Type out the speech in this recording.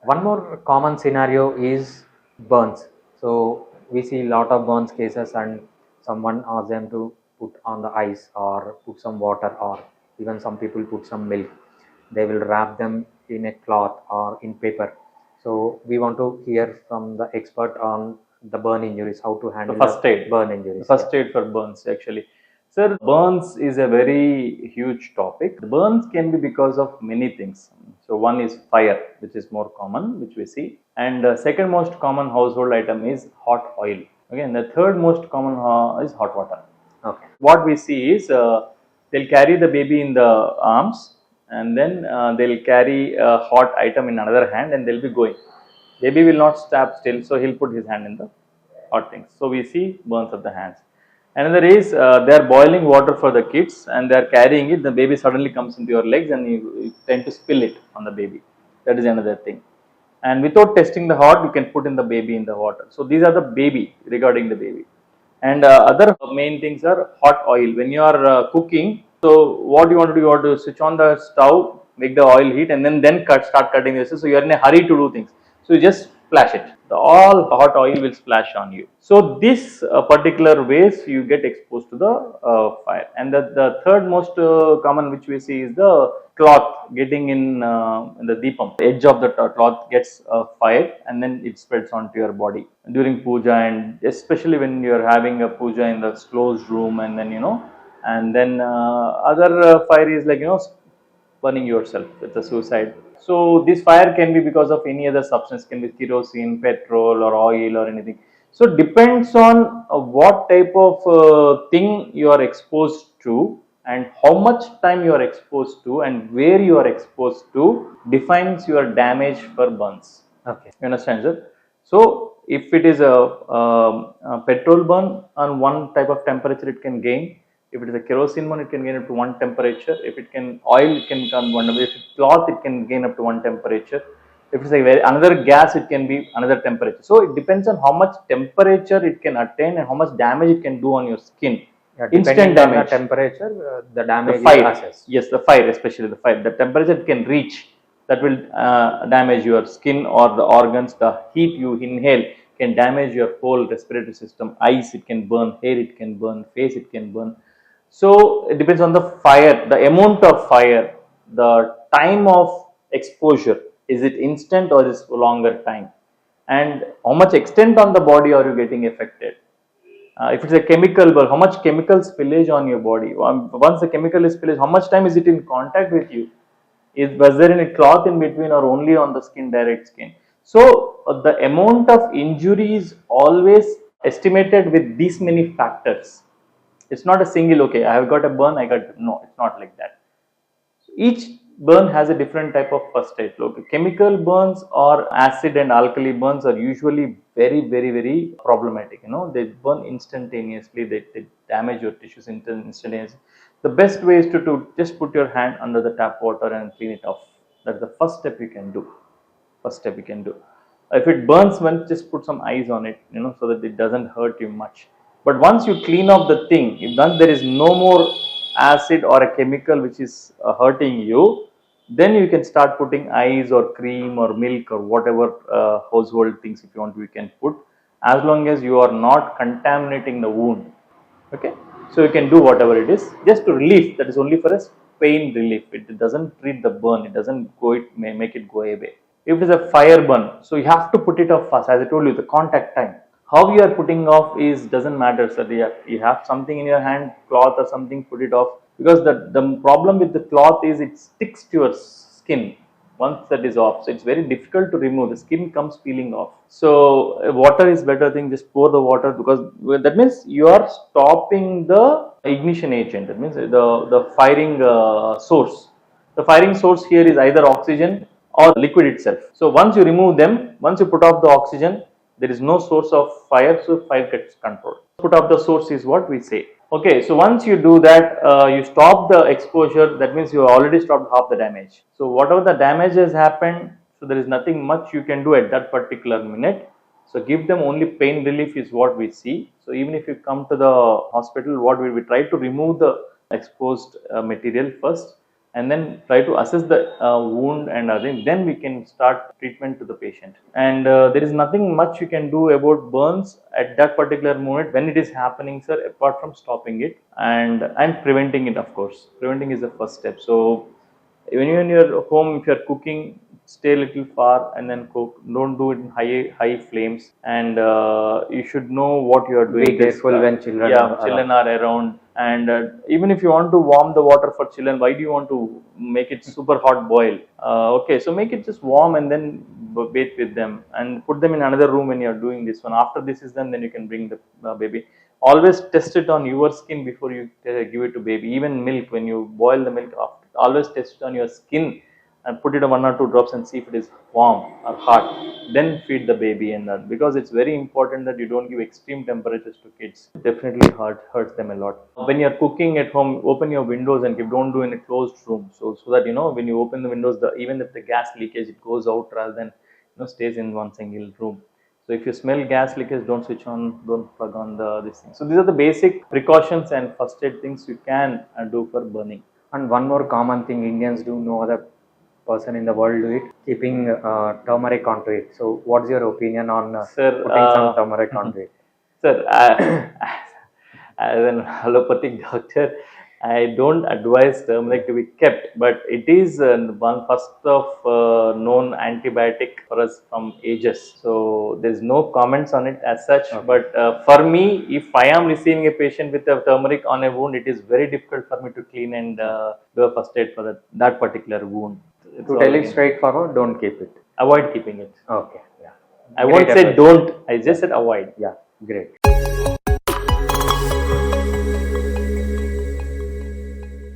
One more common scenario is burns. So we see a lot of burns cases, and someone asks them to put on the ice or put some water, or even some people put some milk. They will wrap them in a cloth or in paper. So we want to hear from the expert on the burn injuries, how to handle first aid. burn injuries. First aid for burns, actually. Sir, burns is a very huge topic. Burns can be because of many things. So one is fire, which is more common, which we see. And second most common household item is hot oil. Okay, and the third most common is hot water. Okay. What we see is they'll carry the baby in the arms, and then they'll carry a hot item in another hand, and they'll be going. Baby will not stop still, so he'll put his hand in the hot things. So we see burns of the hands. Another is they are boiling water for the kids, and they are carrying it. The baby suddenly comes into your legs, and you tend to spill it on the baby. That is another thing. And without testing the hot, you can put in the baby in the water. So these are the baby, regarding the baby. And other main things are hot oil. When you are cooking, so what you want to do, you want to switch on the stove, make the oil heat, and then start cutting this. So you are in a hurry to do things. So you just splash it. All hot oil will splash on you. So this particular ways you get exposed to the fire. And the third most common which we see is the cloth getting in the deepam. The edge of the cloth gets fired, and then it spreads onto your body during puja, and especially when you are having a puja in the closed room, and then and then other fire is like burning yourself with the suicide. So this fire can be because of any other substance, can be kerosene, petrol, or oil, or anything. So it depends on what type of thing you are exposed to, and how much time you are exposed to, and where you are exposed to defines your damage for burns. Okay. You understand, sir? So if it is a petrol burn, on one type of temperature it can gain. If it is a kerosene one, it can gain up to one temperature. If it can oil, it can come one. If it's cloth, it can gain up to one temperature. If it's like another gas, it can be another temperature. So it depends on how much temperature it can attain and how much damage it can do on your skin. Yeah, Instant depending on damage. the temperature, the damage The fire. passes. Yes, the fire, especially the fire. The temperature it can reach, that will damage your skin or the organs. The heat you inhale can damage your whole respiratory system. Eyes it can burn, hair it can burn, face it can burn. So it depends on the fire, the amount of fire, the time of exposure. Is it instant or is it longer time? And how much extent on the body are you getting affected? If it's a chemical, but how much chemical spillage on your body? Once the chemical is spillage, how much time is it in contact with you? Was there any cloth in between, or only on the skin, direct skin? So the amount of injury is always estimated with these many factors. It's not a single, okay, I have got a burn, no, it's not like that. Each burn has a different type of first aid. Look, chemical burns or acid and alkali burns are usually very problematic. They burn instantaneously, they damage your tissues instantaneously. The best way is to just put your hand under the tap water and clean it off. That's the first step you can do. If it burns once, just put some ice on it, so that it doesn't hurt you much. But once you clean off the thing, if there is no more acid or a chemical which is hurting you, then you can start putting ice or cream or milk or whatever household things if you want, you can put, as long as you are not contaminating the wound. Okay, so you can do whatever it is just to relief. That is only for a pain relief. It doesn't treat the burn. It doesn't make it go away. If it is a fire burn, so you have to put it off fast. As I told you, the contact time. How you are putting off is doesn't matter, sir. You have something in your hand, cloth or something, put it off, because the problem with the cloth is it sticks to your skin once that is off. So it's very difficult to remove. The skin comes peeling off. So water is better thing. Just pour the water, because that means you are stopping the ignition agent. That means the firing source. The firing source here is either oxygen or liquid itself. So once you remove them, once you put off the oxygen, there is no source of fire, so fire gets controlled. Put off the source is what we say. Okay, so once you do that, you stop the exposure. That means you already stopped half the damage. So whatever the damage has happened, so there is nothing much you can do at that particular minute. So give them only pain relief is what we see. So even if you come to the hospital, what we try to remove the exposed material first. and then try to assess the wound and other thing. Then we can start treatment to the patient. And there is nothing much you can do about burns at that particular moment when it is happening, sir, apart from stopping it and preventing it. Of course, preventing is the first step. So when you're in your home, if you're cooking, stay a little far and then cook. Don't do it in high flames, and you should know what you are doing. Be careful when children are around. And even if you want to warm the water for children, why do you want to make it super hot boil? Okay, so make it just warm and then bathe with them and put them in another room when you're doing this one. After this is done, then you can bring the baby. Always test it on your skin before you give it to baby. Even milk, when you boil the milk, always test it on your skin and put it 1 or 2 drops and see if it is warm or hot. Then feed the baby, and that, because it's very important that you don't give extreme temperatures to kids. It definitely hurts them a lot. When you're cooking at home, open your windows and don't do in a closed room, so that when you open the windows, even if the gas leakage, it goes out rather than stays in one single room. So if you smell gas leakage, don't switch on, don't plug on this thing. So these are the basic precautions and first aid things you can do for burning. And one more common thing Indians do, no other person in the world do it, keeping turmeric onto it. So what's your opinion on Sir, putting some turmeric onto it? Sir, as an allopathic doctor, I don't advise turmeric to be kept, but it is one first of known antibiotic for us from ages. So there's no comments on it as such. Okay. But for me, if I am receiving a patient with a turmeric on a wound, it is very difficult for me to clean and do a first aid for that particular wound. To tell it straightforward, don't keep it. Avoid keeping it. Okay. Yeah. I won't say don't. I just said avoid. Yeah. Great.